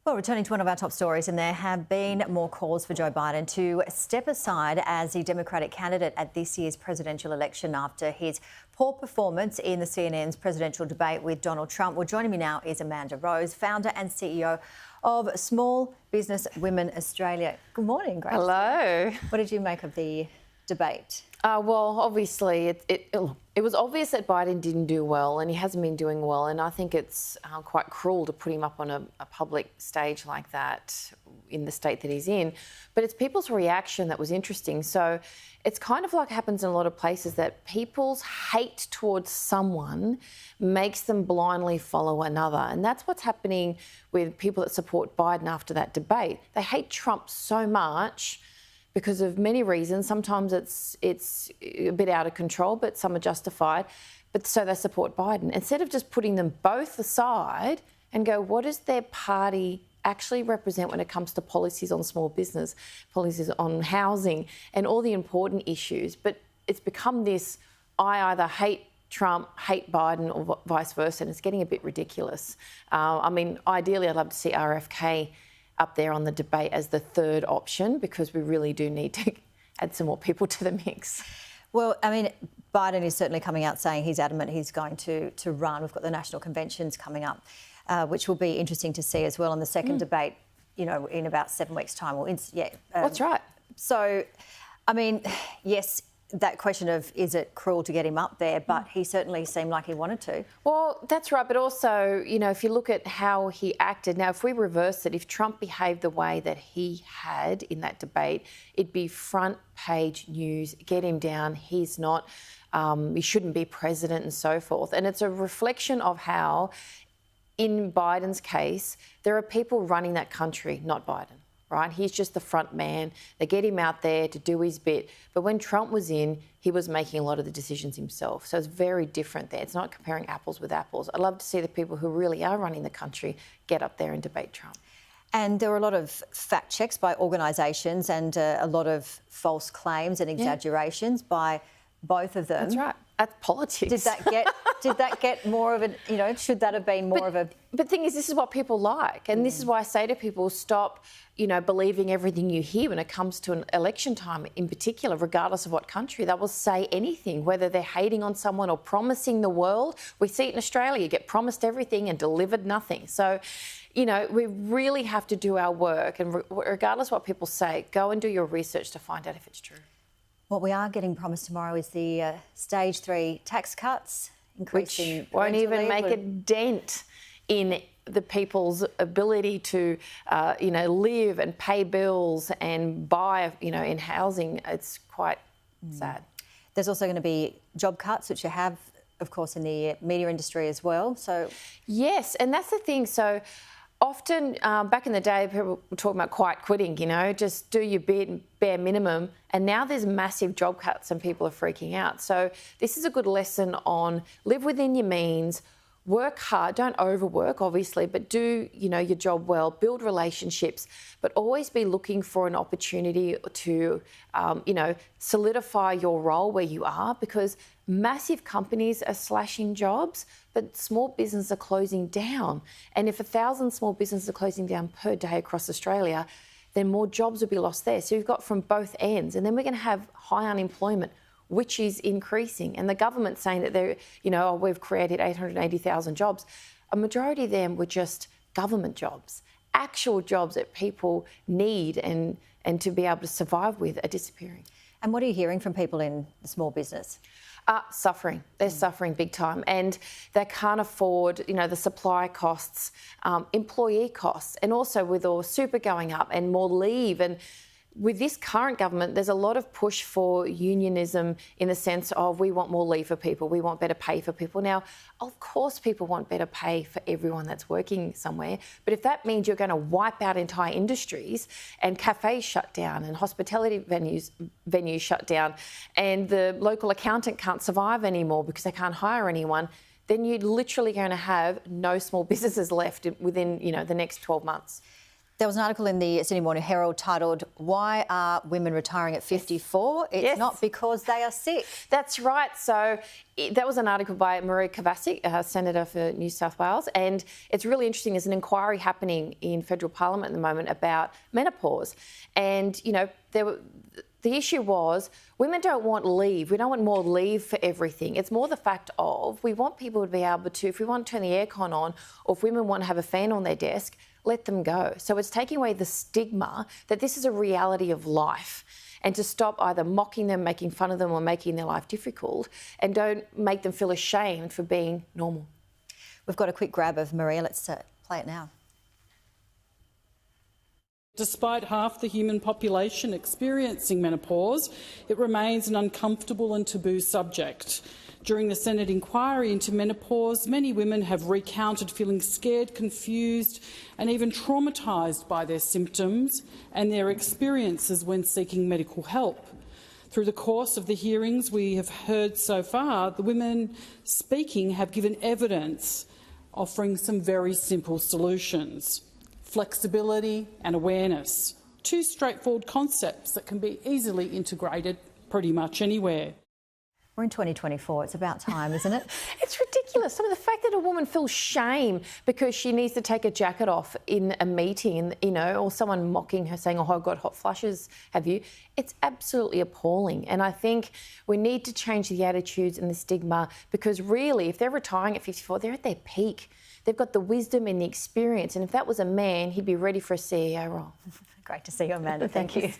Well, returning to one of our top stories, and there have been more calls for Joe Biden to step aside as the Democratic candidate at this year's presidential election after his poor performance in the CNN's presidential debate with Donald Trump. Well, joining me now is Amanda Rose, founder and CEO of Small Business Women Australia. Good morning, Grace. Hello. What did you make of the debate? Well, obviously, it was obvious that Biden didn't do well, and he hasn't been doing well. And I think it's quite cruel to put him up on a public stage like that in the state that he's in. But it's people's reaction that was interesting. So it's kind of like happens in a lot of places that people's hate towards someone makes them blindly follow another. And that's what's happening with people that support Biden after that debate. They hate Trump so much because of many reasons. Sometimes it's a bit out of control, but some are justified. But so they support Biden. Instead of just putting them both aside and go, what does their party actually represent when it comes to policies on small business, policies on housing and all the important issues? But it's become this, I either hate Trump, hate Biden or vice versa, and it's getting a bit ridiculous. I mean, ideally I'd love to see RFK up there on the debate as the third option, because we really do need to add some more people to the mix. Well, I mean, Biden is certainly coming out saying he's adamant he's going to run. We've got the national conventions coming up, which will be interesting to see as well in the second debate, you know, in about 7 weeks' time. That's right. So, I mean, yes, that question of is it cruel to get him up there, but he certainly seemed like he wanted to. Well, that's right. But also, you know, if you look at how he acted, now, if we reverse it, if Trump behaved the way that he had in that debate, it'd be front page news, get him down, he's not, he shouldn't be president and so forth. And it's a reflection of how, in Biden's case, there are people running that country, not Biden. Right? He's just the front man. They get him out there to do his bit. But when Trump was in, he was making a lot of the decisions himself. So it's very different there. It's not comparing apples with apples. I'd love to see the people who really are running the country get up there and debate Trump. And there were a lot of fact checks by organisations and a lot of false claims and exaggerations by both of them. That's right. That's politics. Did that get more of a, you know, should that have been more of a... But the thing is, this is what people like. And this is why I say to people, stop, you know, believing everything you hear when it comes to an election time in particular, regardless of what country. They will say anything, whether they're hating on someone or promising the world. We see it in Australia. You get promised everything and delivered nothing. So, you know, we really have to do our work. And regardless of what people say, go and do your research to find out if it's true. What we are getting promised tomorrow is the stage 3 tax cuts, increasing... Which won't even make a dent in the people's ability to, you know, live and pay bills and buy, you know, in housing. It's quite sad. There's also going to be job cuts, which you have, of course, in the media industry as well. So yes, and that's the thing. So often, back in the day, people were talking about quiet quitting, you know, just do your bit, bare minimum. And now there's massive job cuts and people are freaking out. So this is a good lesson on live within your means, work hard, don't overwork, obviously, but do, you know, your job well, build relationships, but always be looking for an opportunity to, you know, solidify your role where you are, because massive companies are slashing jobs, but small businesses are closing down. And if 1,000 small businesses are closing down per day across Australia, then more jobs will be lost there. So you've got from both ends. And then we're going to have high unemployment, which is increasing. And the government's saying that they're, you know, we've created 880,000 jobs. A majority of them were just government jobs. Actual jobs that people need and to be able to survive with are disappearing. And what are you hearing from people in the small business? Suffering. They're suffering big time, and they can't afford, you know, the supply costs, employee costs, and also with all super going up and more leave. And with this current government, there's a lot of push for unionism in the sense of we want more leave for people, we want better pay for people. Now, of course, people want better pay for everyone that's working somewhere, but if that means you're going to wipe out entire industries and cafes shut down and hospitality venues shut down and the local accountant can't survive anymore because they can't hire anyone, then you're literally going to have no small businesses left within, you know, the next 12 months. There was an article in the Sydney Morning Herald titled, "Why are women retiring at 54? It's Yes. not because they are sick." That's right. So that was an article by Maria Kovacic, Senator for New South Wales, and it's really interesting. There's an inquiry happening in federal parliament at the moment about menopause, and the issue was women don't want leave. We don't want more leave for everything. It's more the fact of we want people to be able to, if we want to turn the aircon on, or if women want to have a fan on their desk, let them go. So it's taking away the stigma that this is a reality of life, and to stop either mocking them, making fun of them, or making their life difficult, and don't make them feel ashamed for being normal. We've got a quick grab of Maria. Let's play it now. Despite half the human population experiencing menopause, it remains an uncomfortable and taboo subject. During the Senate inquiry into menopause, many women have recounted feeling scared, confused and even traumatised by their symptoms and their experiences when seeking medical help. Through the course of the hearings we have heard so far, the women speaking have given evidence offering some very simple solutions: flexibility and awareness, two straightforward concepts that can be easily integrated pretty much anywhere. We're in 2024. It's about time, isn't it? It's ridiculous. I mean, the fact that a woman feels shame because she needs to take a jacket off in a meeting, or someone mocking her saying, "Oh, I've got hot flushes, have you?" It's absolutely appalling. And I think we need to change the attitudes and the stigma, because really, if they're retiring at 54, they're at their peak. They've got the wisdom and the experience. And if that was a man, he'd be ready for a CEO role. Great to see you, Amanda. Thank you.